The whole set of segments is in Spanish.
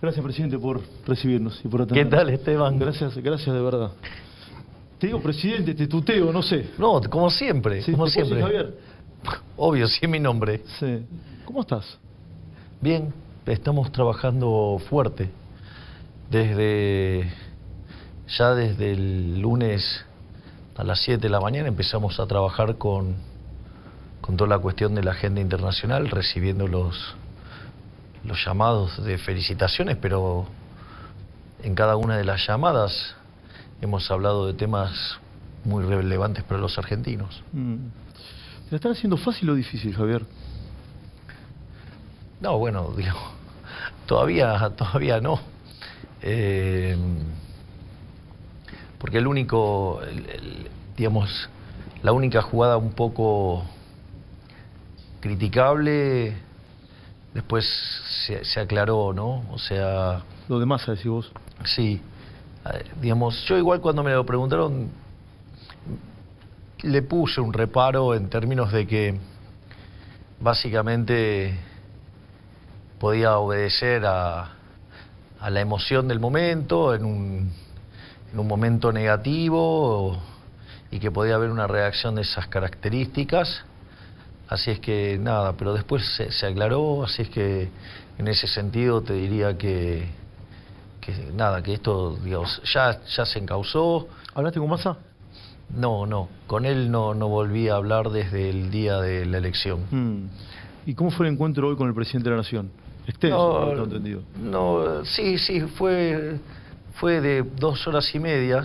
Gracias, presidente, por recibirnos y por ¿Qué atendernos. tal, Esteban? Gracias de verdad. Te digo presidente, te tuteo, no sé. No, como siempre, Sí, como ¿te puedo decir siempre. Javier? Obvio, sí es mi nombre. Sí. ¿Cómo estás? Bien, estamos trabajando fuerte. Desde el lunes a las 7 de la mañana empezamos a trabajar con toda la cuestión de la agenda internacional, recibiendo los llamados de felicitaciones, pero en cada una de las llamadas hemos hablado de temas muy relevantes para los argentinos. ¿Te la están haciendo fácil o difícil, Javier? No, bueno, digo, todavía no. Porque digamos, la única jugada un poco criticable, después se aclaró, ¿no? O sea... Lo de Massa, decís vos. Sí, digamos, yo igual cuando me lo preguntaron, le puse un reparo en términos de que básicamente podía obedecer a la emoción del momento, en un momento negativo, y que podía haber una reacción de esas características. Así es que nada, pero después se aclaró, así es que en ese sentido te diría que nada, que esto, digamos, ya se encauzó. ¿Hablaste con Massa? No, con él no volví a hablar desde el día de la elección. ¿Y cómo fue el encuentro hoy con el presidente de la Nación? Extenso, por lo que tengo entendido. No, sí, fue de 2 horas y media,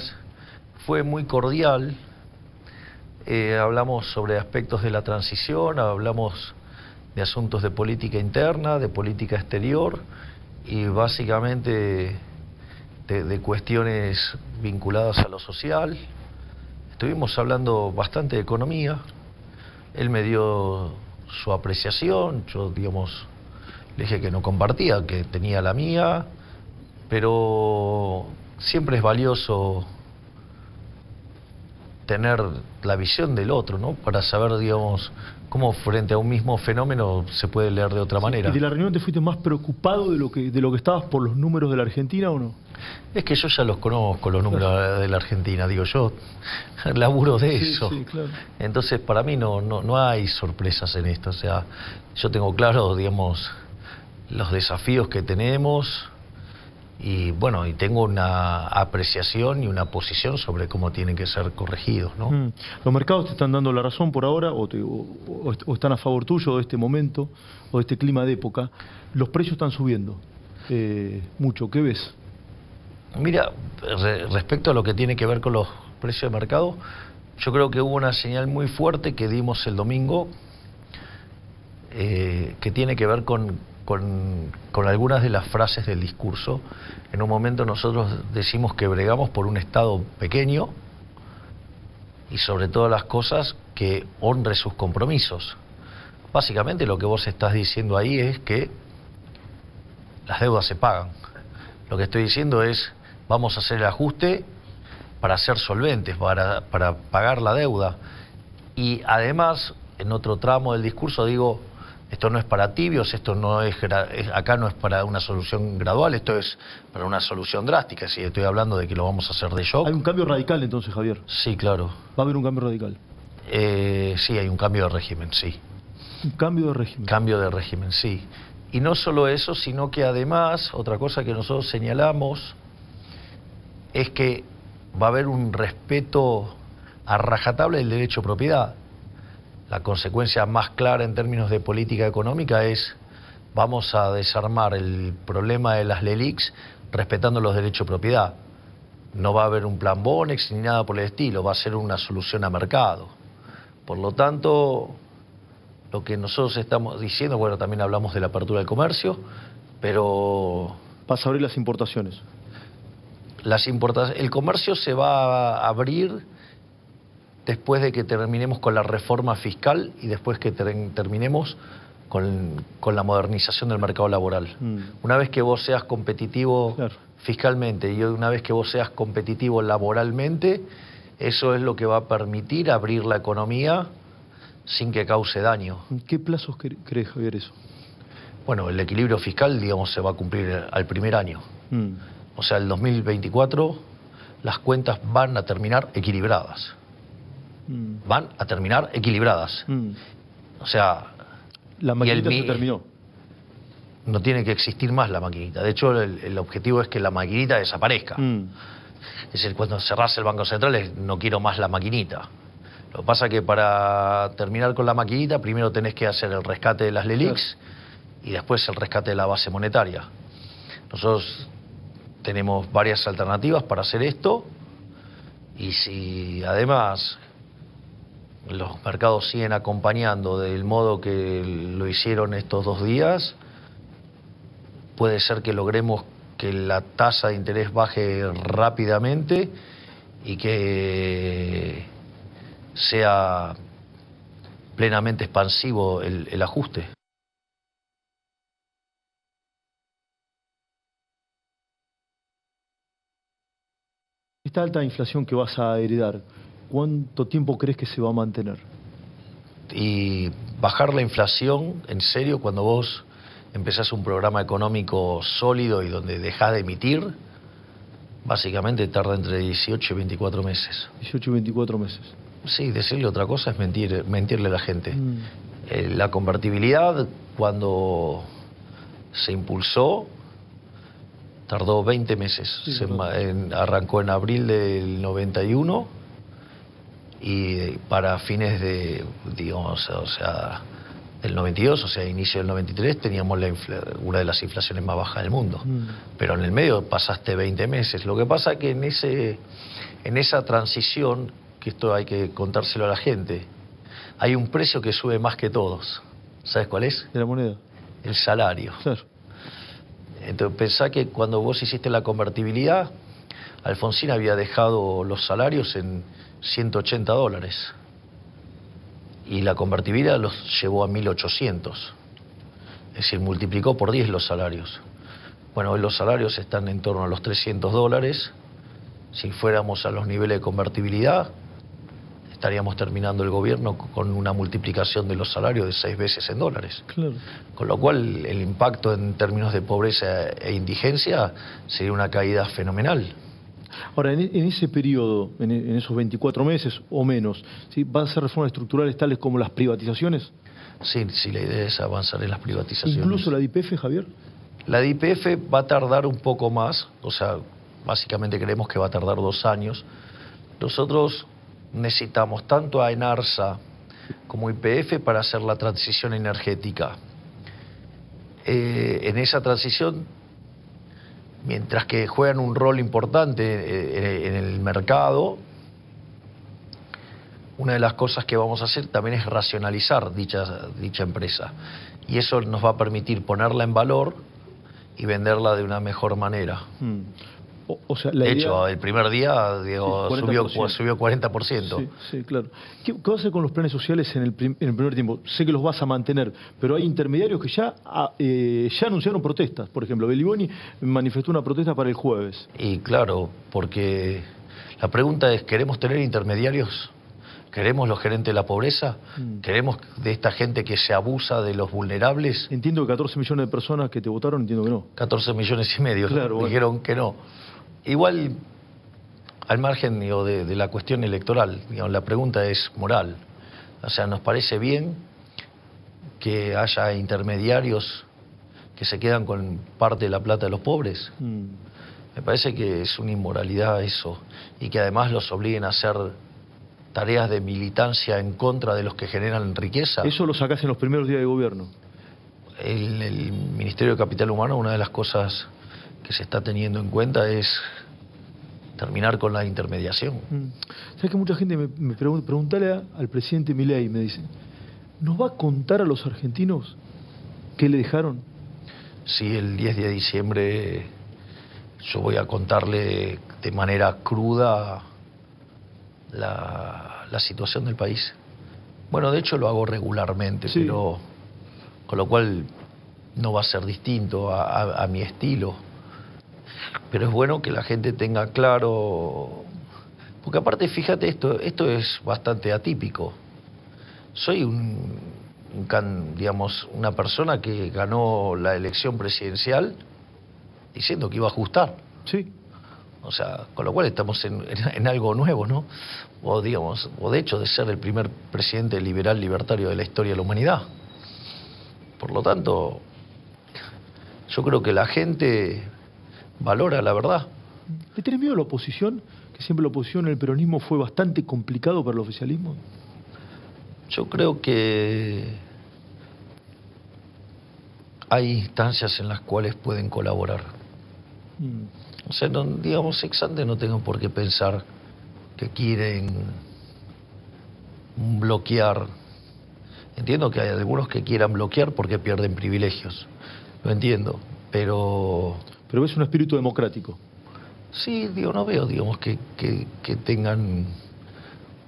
fue muy cordial. Hablamos sobre aspectos de la transición, hablamos de asuntos de política interna, de política exterior y básicamente de cuestiones vinculadas a lo social. Estuvimos hablando bastante de economía, él me dio su apreciación, yo, digamos, le dije que no compartía, que tenía la mía, pero siempre es valioso tener la visión del otro, ¿no? Para saber, digamos, cómo frente a un mismo fenómeno se puede leer de otra manera. ¿Y de la reunión te fuiste más preocupado de lo que estabas por los números de la Argentina o no? Es que yo ya los conozco, los números de la Argentina, digo, yo laburo de eso. Sí, claro. Entonces, para mí no hay sorpresas en esto, o sea, yo tengo claro, digamos, los desafíos que tenemos y bueno, y tengo una apreciación y una posición sobre cómo tienen que ser corregidos, ¿no? ¿Los mercados te están dando la razón por ahora o están a favor tuyo de este momento o de este clima de época? Los precios están subiendo mucho, ¿qué ves? Mira, respecto a lo que tiene que ver con los precios de mercado, yo creo que hubo una señal muy fuerte que dimos el domingo que tiene que ver con algunas de las frases del discurso. En un momento nosotros decimos que bregamos por un Estado pequeño y sobre todas las cosas que honre sus compromisos. Básicamente lo que vos estás diciendo ahí es que las deudas se pagan. Lo que estoy diciendo es, vamos a hacer el ajuste para ser solventes, para pagar la deuda. Y además, en otro tramo del discurso digo, esto no es para tibios, esto no es acá no es para una solución gradual, esto es para una solución drástica. Si estoy hablando de que lo vamos a hacer de shock. ¿Hay un cambio radical entonces, Javier? Sí, claro. ¿Va a haber un cambio radical? Sí, hay un cambio de régimen, sí. ¿Un cambio de régimen? Cambio de régimen, sí. Y no solo eso, sino que además, otra cosa que nosotros señalamos es que va a haber un respeto a rajatabla del derecho a propiedad. La consecuencia más clara en términos de política económica es vamos a desarmar el problema de las LELIQs respetando los derechos de propiedad. No va a haber un plan Bonex ni nada por el estilo, va a ser una solución a mercado. Por lo tanto, lo que nosotros estamos diciendo, bueno, también hablamos de la apertura del comercio, pero... ¿Vas a abrir las importaciones? El comercio se va a abrir después de que terminemos con la reforma fiscal y después que terminemos con la modernización del mercado laboral. Una vez que vos seas competitivo fiscalmente y una vez que vos seas competitivo laboralmente, eso es lo que va a permitir abrir la economía sin que cause daño. ¿En qué plazos crees, Javier, eso? Bueno, el equilibrio fiscal, digamos, se va a cumplir al primer año. O sea, el 2024 las cuentas van a terminar equilibradas. Van a terminar equilibradas. O sea... La maquinita se terminó. No tiene que existir más la maquinita. De hecho, el objetivo es que la maquinita desaparezca. Es decir, cuando cerrás el Banco Central, no quiero más la maquinita. Lo que pasa es que para terminar con la maquinita, primero tenés que hacer el rescate de las LELIQs y después el rescate de la base monetaria. Nosotros tenemos varias alternativas para hacer esto, y si además los mercados siguen acompañando del modo que lo hicieron estos 2 días, puede ser que logremos que la tasa de interés baje rápidamente y que sea plenamente expansivo el ajuste. Esta alta inflación que vas a heredar, ¿cuánto tiempo crees que se va a mantener? Y bajar la inflación, en serio, cuando vos empezás un programa económico sólido y donde dejás de emitir, básicamente tarda entre 18 y 24 meses. 18 y 24 meses. Sí, decirle otra cosa es mentirle a la gente. La convertibilidad, cuando se impulsó, tardó 20 meses. Sí, arrancó en abril del 91 y para fines de, digamos, o sea, del 92, o sea, inicio del 93, teníamos una de las inflaciones más bajas del mundo. Pero en el medio pasaste 20 meses. Lo que pasa es que en esa transición, que esto hay que contárselo a la gente, hay un precio que sube más que todos. ¿Sabes cuál es? De la moneda. El salario. Claro. Entonces pensá que cuando vos hiciste la convertibilidad, Alfonsín había dejado los salarios en $180. Y la convertibilidad los llevó a 1.800. Es decir, multiplicó por 10 los salarios. Bueno, hoy los salarios están en torno a los $300. Si fuéramos a los niveles de convertibilidad, estaríamos terminando el gobierno con una multiplicación de los salarios de 6 veces en dólares. Claro. Con lo cual, el impacto en términos de pobreza e indigencia sería una caída fenomenal. Ahora, en ese periodo, en esos 24 meses o menos, ¿sí? ¿Van a ser reformas estructurales tales como las privatizaciones? Sí, la idea es avanzar en las privatizaciones. ¿Incluso la de YPF, Javier? La de YPF va a tardar un poco más, o sea, básicamente creemos que va a tardar 2 años. Nosotros necesitamos tanto a ENARSA como YPF para hacer la transición energética. En esa transición, mientras que juegan un rol importante en el mercado, una de las cosas que vamos a hacer también es racionalizar dicha empresa. Y eso nos va a permitir ponerla en valor y venderla de una mejor manera. O sea, de hecho, el primer día subió 40%. Sí, claro. ¿Qué va a hacer con los planes sociales en el primer tiempo? Sé que los vas a mantener, pero hay intermediarios que ya anunciaron protestas. Por ejemplo, Beliboni manifestó una protesta para el jueves. Y claro, porque la pregunta es, ¿queremos tener intermediarios? ¿Queremos los gerentes de la pobreza? ¿Queremos de esta gente que se abusa de los vulnerables? Entiendo que 14 millones de personas que te votaron, entiendo que no. 14 millones y medio, claro, dijeron que no. Igual, al margen de la cuestión electoral, la pregunta es moral. O sea, ¿nos parece bien que haya intermediarios que se quedan con parte de la plata de los pobres? Me parece que es una inmoralidad eso, y que además los obliguen a hacer tareas de militancia en contra de los que generan riqueza. Eso lo sacás en los primeros días de gobierno. El Ministerio de Capital Humano, una de las cosas que se está teniendo en cuenta es terminar con la intermediación. ¿Sabes que mucha gente me pregunta, preguntale al presidente Milei, me dice, ¿nos va a contar a los argentinos qué le dejaron? Sí, el 10 de diciembre yo voy a contarle de manera cruda la situación del país. Bueno, de hecho lo hago regularmente, sí, pero con lo cual no va a ser distinto a mi estilo. Pero es bueno que la gente tenga claro, porque aparte, fíjate, esto es bastante atípico. Soy un digamos, una persona que ganó la elección presidencial diciendo que iba a ajustar. Sí. O sea, con lo cual estamos en algo nuevo, ¿no? O digamos, o de hecho de ser el primer presidente liberal libertario de la historia de la humanidad. Por lo tanto, yo creo que la gente valora la verdad. ¿Le tenés miedo a la oposición? Que siempre la oposición en el peronismo fue bastante complicado para el oficialismo. Yo creo que hay instancias en las cuales pueden colaborar. O sea, no, digamos, ex ante no tengo por qué pensar que quieren bloquear. Entiendo que hay algunos que quieran bloquear porque pierden privilegios. Lo entiendo, pero... Pero ves un espíritu democrático. Sí, digo, no veo, digamos, que tengan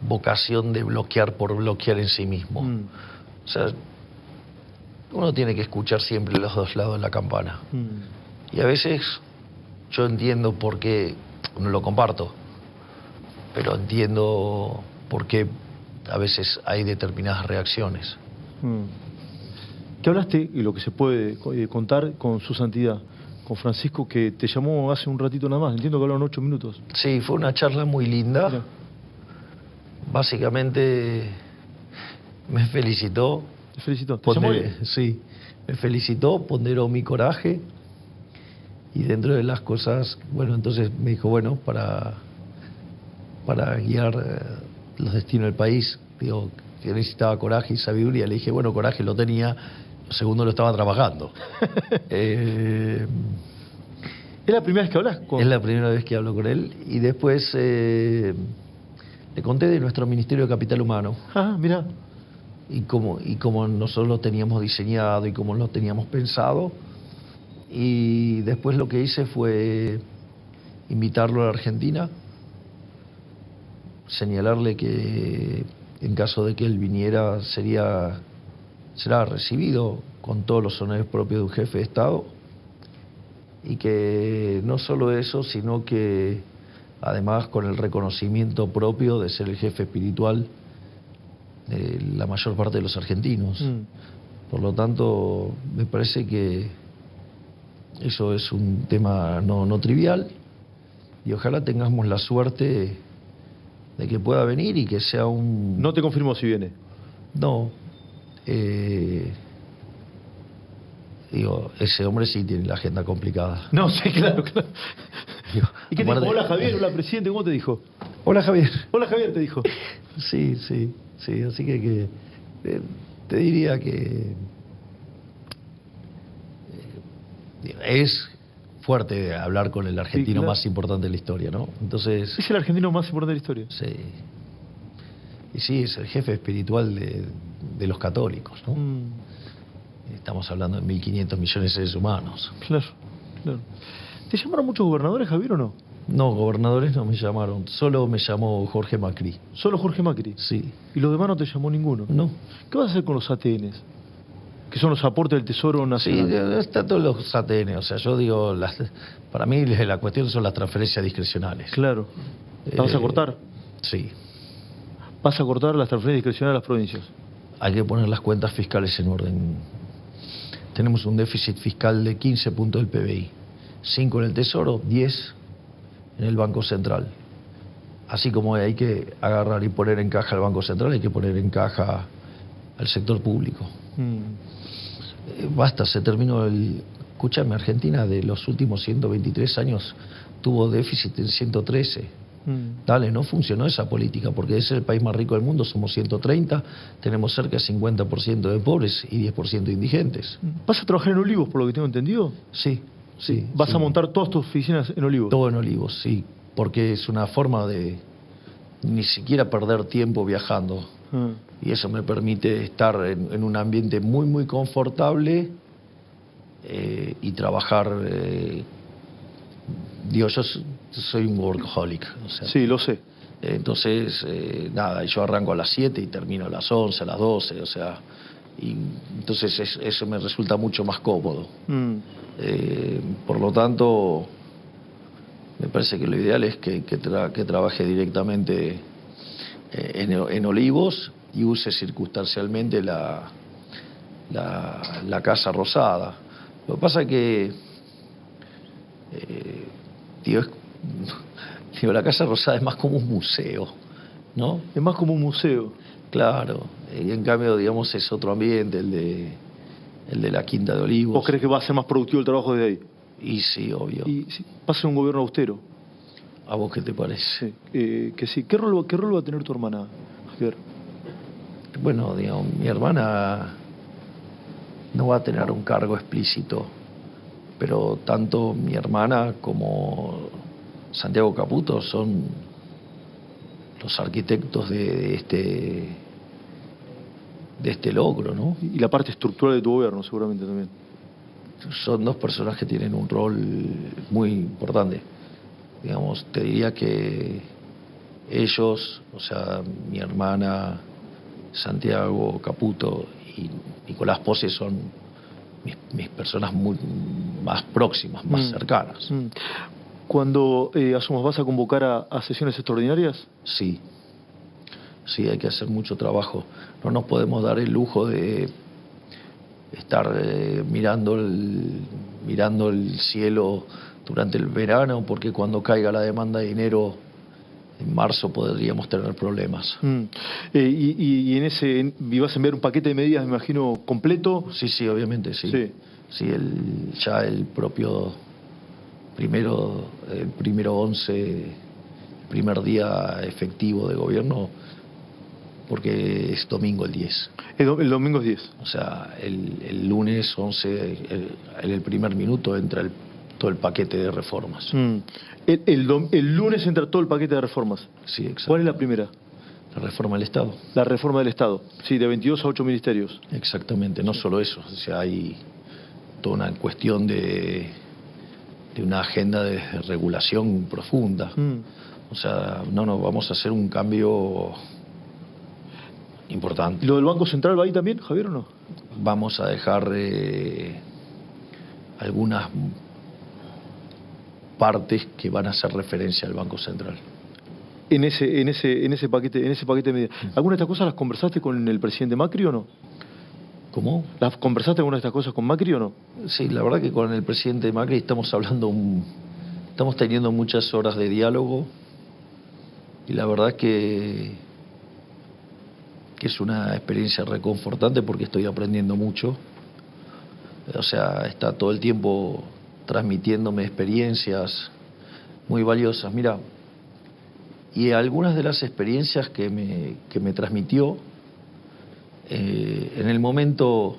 vocación de bloquear por bloquear en sí mismo. O sea, uno tiene que escuchar siempre los dos lados de la campana. Y a veces yo entiendo por qué, no lo comparto, pero entiendo por qué a veces hay determinadas reacciones. ¿Qué hablaste, y lo que se puede contar, con su santidad, con Francisco, que te llamó hace un ratito nada más? Entiendo que hablaron 8 minutos. Sí, fue una charla muy linda. Mira. Básicamente me felicitó. Te felicito. ¿Te llamó él? Sí, me felicitó, ponderó mi coraje y dentro de las cosas, bueno, entonces me dijo, bueno, para guiar los destinos del país, digo, que necesitaba coraje y sabiduría. Le dije, bueno, coraje lo tenía, lo segundo lo estaba trabajando. ¿Es la primera vez que hablas con...? Es la primera vez que hablo con él y después le conté de nuestro Ministerio de Capital Humano. Ah, mira. Y cómo nosotros lo teníamos diseñado y cómo lo teníamos pensado. Y después lo que hice fue invitarlo a la Argentina, señalarle que en caso de que él viniera será recibido con todos los honores propios de un jefe de Estado, y que no solo eso, sino que además con el reconocimiento propio de ser el jefe espiritual de la mayor parte de los argentinos. Por lo tanto, me parece que eso es un tema no trivial, y ojalá tengamos la suerte de que pueda venir y que sea un... No te confirmó si viene. No. Digo, ese hombre sí tiene la agenda complicada. No, sí, claro, claro. Digo, ¿Y qué te dijo? Hola Javier, hola presidente, ¿cómo te dijo? Hola Javier. Hola Javier, te dijo. Sí, así que te diría que es fuerte hablar con el argentino, sí, claro, más importante de la historia, ¿no? Entonces... ¿Es el argentino más importante de la historia? Sí. Y sí, es el jefe espiritual de los católicos, ¿no? Estamos hablando de 1.500 millones de seres humanos. Claro, claro. ¿Te llamaron muchos gobernadores, Javier, o no? No, gobernadores no me llamaron. Solo me llamó Jorge Macri. ¿Solo Jorge Macri? Sí. ¿Y los demás no te llamó ninguno? No. ¿Qué vas a hacer con los ATNs? Que son los aportes del Tesoro Nacional. Sí, está todos los ATN. O sea, yo digo, para mí la cuestión son las transferencias discrecionales. Claro. ¿La vas a cortar? Sí. ¿Vas a cortar las transferencias discrecionales a las provincias? Hay que poner las cuentas fiscales en orden. Tenemos un déficit fiscal de 15 puntos del PBI. 5 en el Tesoro, 10 en el Banco Central. Así como hay que agarrar y poner en caja al Banco Central, hay que poner en caja al sector público. Basta, se terminó el... Escúchame, Argentina de los últimos 123 años tuvo déficit en 113. Dale, no funcionó esa política, porque es el país más rico del mundo, somos 130, tenemos cerca de 50% de pobres y 10% de indigentes. ¿Vas a trabajar en Olivos, por lo que tengo entendido? Sí. ¿Vas a montar todas tus oficinas en Olivos? Todo en Olivos, sí, porque es una forma de ni siquiera perder tiempo viajando. Y eso me permite estar en un ambiente muy, muy confortable y trabajar... Digo, yo soy un workaholic. O sea, sí, lo sé. Entonces, nada, yo arranco a las 7 y termino a las 11, a las 12, o sea... Y entonces eso me resulta mucho más cómodo. Por lo tanto, me parece que lo ideal es que trabaje directamente en Olivos y use circunstancialmente la Casa Rosada. Lo que pasa es que, digo, la Casa Rosada es más como un museo, ¿no? Es más como un museo. Claro, y en cambio, digamos, es otro ambiente, el de la Quinta de Olivos. ¿Vos crees que va a ser más productivo el trabajo de ahí? Y sí, obvio. Y si va a ser un gobierno austero. ¿A vos qué te parece? Sí, que sí. ¿Qué rol va a tener tu hermana, Javier? Bueno, digamos, mi hermana no va a tener un cargo explícito, pero tanto mi hermana como Santiago Caputo son los arquitectos de este logro, ¿no? Y la parte estructural de tu gobierno, seguramente también. Son dos personas que tienen un rol muy importante. Digamos, te diría que ellos, o sea, mi hermana, Santiago Caputo y Nicolás Pose son mis personas más próximas, más cercanas. Cuando asumas, ¿vas a convocar a sesiones extraordinarias? Sí, hay que hacer mucho trabajo. No nos podemos dar el lujo de estar mirando el cielo durante el verano, porque cuando caiga la demanda de dinero en marzo podríamos tener problemas. Y vas a enviar un paquete de medidas, me imagino, completo. Sí, obviamente, sí. Ya el propio primero 11, el primer día efectivo de gobierno, porque es domingo el 10. El domingo es 10. O sea, el lunes 11, en el primer minuto entra todo el paquete de reformas. El lunes entra todo el paquete de reformas. Sí, exacto. ¿Cuál es la primera? La reforma del Estado. La reforma del Estado, sí, de 22 a 8 ministerios. Exactamente, no solo eso, o sea, hay toda una cuestión de una agenda de regulación profunda. O sea, vamos a hacer un cambio importante. ¿Lo del Banco Central va ahí también, Javier, o no? Vamos a dejar algunas partes que van a hacer referencia al Banco Central. En ese paquete de medidas. ¿Alguna de estas cosas las conversaste con el presidente Macri o no? ¿Cómo? ¿Las conversaste alguna de estas cosas con Macri o no? Sí, la verdad que con el presidente Macri estamos teniendo muchas horas de diálogo, y la verdad que es una experiencia reconfortante, porque estoy aprendiendo mucho. O sea, está todo el tiempo transmitiéndome experiencias muy valiosas. Mira, y algunas de las experiencias que me transmitió, en el momento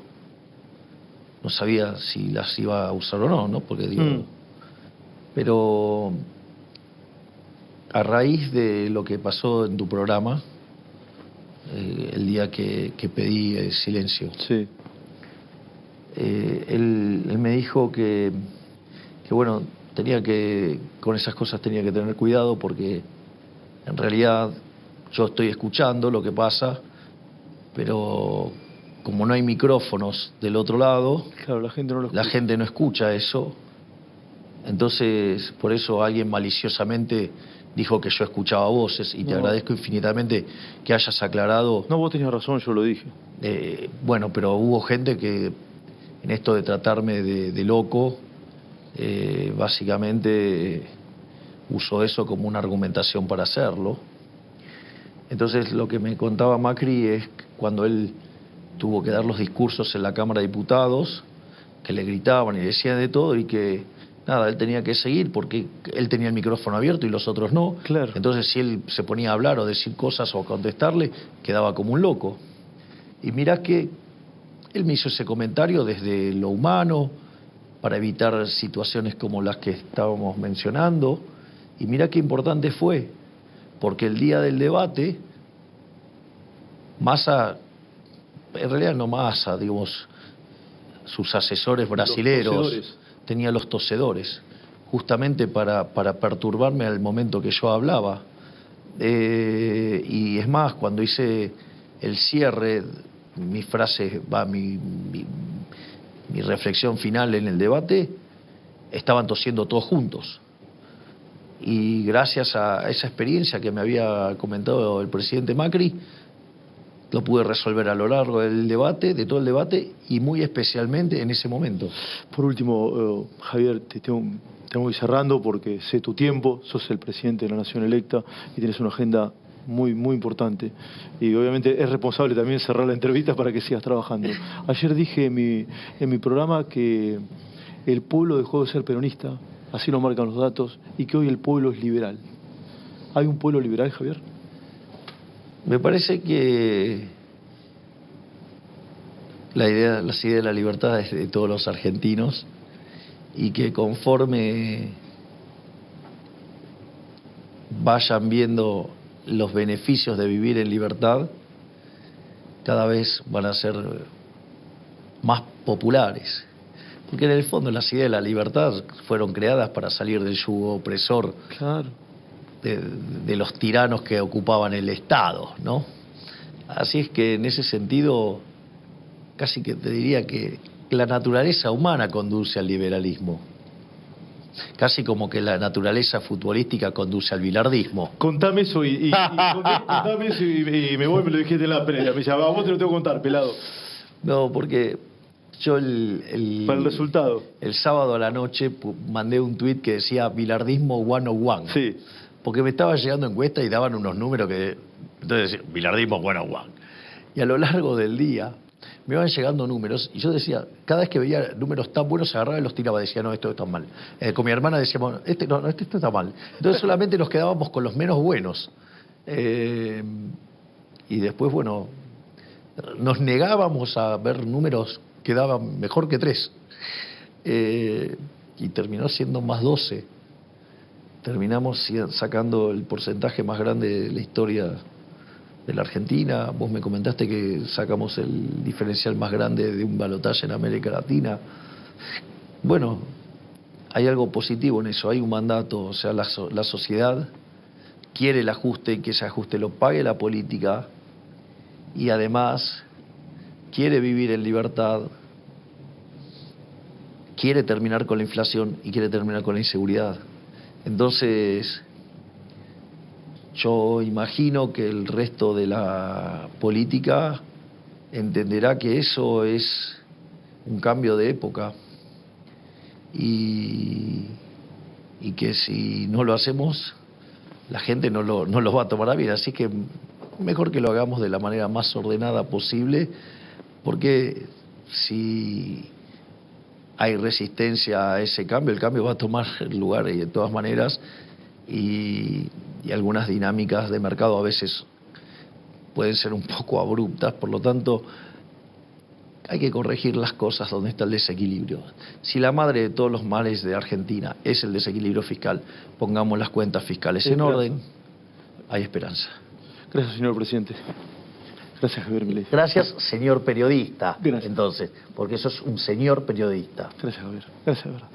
no sabía si las iba a usar o no, ¿no? Porque digo, pero a raíz de lo que pasó en tu programa, el día que pedí silencio, sí. Él me dijo que bueno, con esas cosas tenía que tener cuidado, porque en realidad yo estoy escuchando lo que pasa, pero como no hay micrófonos del otro lado, claro, la gente no escucha eso. Entonces, por eso alguien maliciosamente dijo que yo escuchaba voces, y te agradezco infinitamente que hayas aclarado. No, vos tenías razón, yo lo dije. Bueno, pero hubo gente que en esto de tratarme de loco, básicamente usó eso como una argumentación para hacerlo. Entonces, lo que me contaba Macri es que cuando él tuvo que dar los discursos en la Cámara de Diputados, que le gritaban y decían de todo, y que nada, él tenía que seguir porque él tenía el micrófono abierto y los otros no. Claro. Entonces, si él se ponía a hablar o decir cosas o a contestarle, quedaba como un loco. Y mirá que él me hizo ese comentario desde lo humano, para evitar situaciones como las que estábamos mencionando. Y mirá qué importante fue, porque el día del debate, Massa, en realidad no Massa, digamos, sus asesores brasileros, tenía los tosedores, justamente para perturbarme al momento que yo hablaba. Y es más, cuando hice el cierre, mi frase, mi reflexión final en el debate, estaban tosiendo todos juntos. Y gracias a esa experiencia que me había comentado el presidente Macri, lo pude resolver a lo largo del debate, de todo el debate, y muy especialmente en ese momento. Por último, Javier, tengo que ir cerrando porque sé tu tiempo, sos el presidente de la Nación electa y tienes una agenda muy importante. Y obviamente es responsable también cerrar la entrevista para que sigas trabajando. Ayer dije en mi programa que el pueblo dejó de ser peronista, así lo marcan los datos, y que hoy el pueblo es liberal. ¿Hay un pueblo liberal, Javier? Me parece que las ideas de la libertad es de todos los argentinos y que conforme vayan viendo los beneficios de vivir en libertad, cada vez van a ser más populares. Porque en el fondo las ideas de la libertad fueron creadas para salir del yugo opresor. Claro. De los tiranos que ocupaban el Estado, ¿no? Así es que en ese sentido, casi que te diría que la naturaleza humana conduce al liberalismo. Casi como que la naturaleza futbolística conduce al bilardismo. Contame eso contame eso y me voy, me lo dijiste en la previa. Me dice, vos te lo tengo que contar, pelado. No, porque yo para el resultado. El sábado a la noche mandé un tuit que decía bilardismo 101. Sí. Porque me estaba llegando encuestas y daban unos números que... Entonces decía, bilardismo 101. Y a lo largo del día me iban llegando números y yo decía, cada vez que veía números tan buenos, se agarraba y los tiraba. Decía, no, esto está mal. Con mi hermana decíamos, este está mal. Entonces solamente nos quedábamos con los menos buenos. Y después, bueno, nos negábamos a ver números que daban mejor que 3. Y terminó siendo más 12. Terminamos sacando el porcentaje más grande de la historia de la Argentina. Vos me comentaste que sacamos el diferencial más grande de un balotaje en América Latina. Bueno, hay algo positivo en eso, hay un mandato, o sea, la sociedad quiere el ajuste y que ese ajuste lo pague la política y además quiere vivir en libertad, quiere terminar con la inflación y quiere terminar con la inseguridad. Entonces, yo imagino que el resto de la política entenderá que eso es un cambio de época y que si no lo hacemos, la gente no lo va a tomar a bien. Así que mejor que lo hagamos de la manera más ordenada posible, porque si hay resistencia a ese cambio, el cambio va a tomar lugar y de todas maneras, y algunas dinámicas de mercado a veces pueden ser un poco abruptas, por lo tanto hay que corregir las cosas donde está el desequilibrio. Si la madre de todos los males de Argentina es el desequilibrio fiscal, pongamos las cuentas fiscales en orden, hay esperanza. Gracias, señor presidente. Gracias, Javier Milei. Gracias, señor periodista. Gracias. Entonces, porque sos un señor periodista. Gracias, Javier. Gracias, de verdad.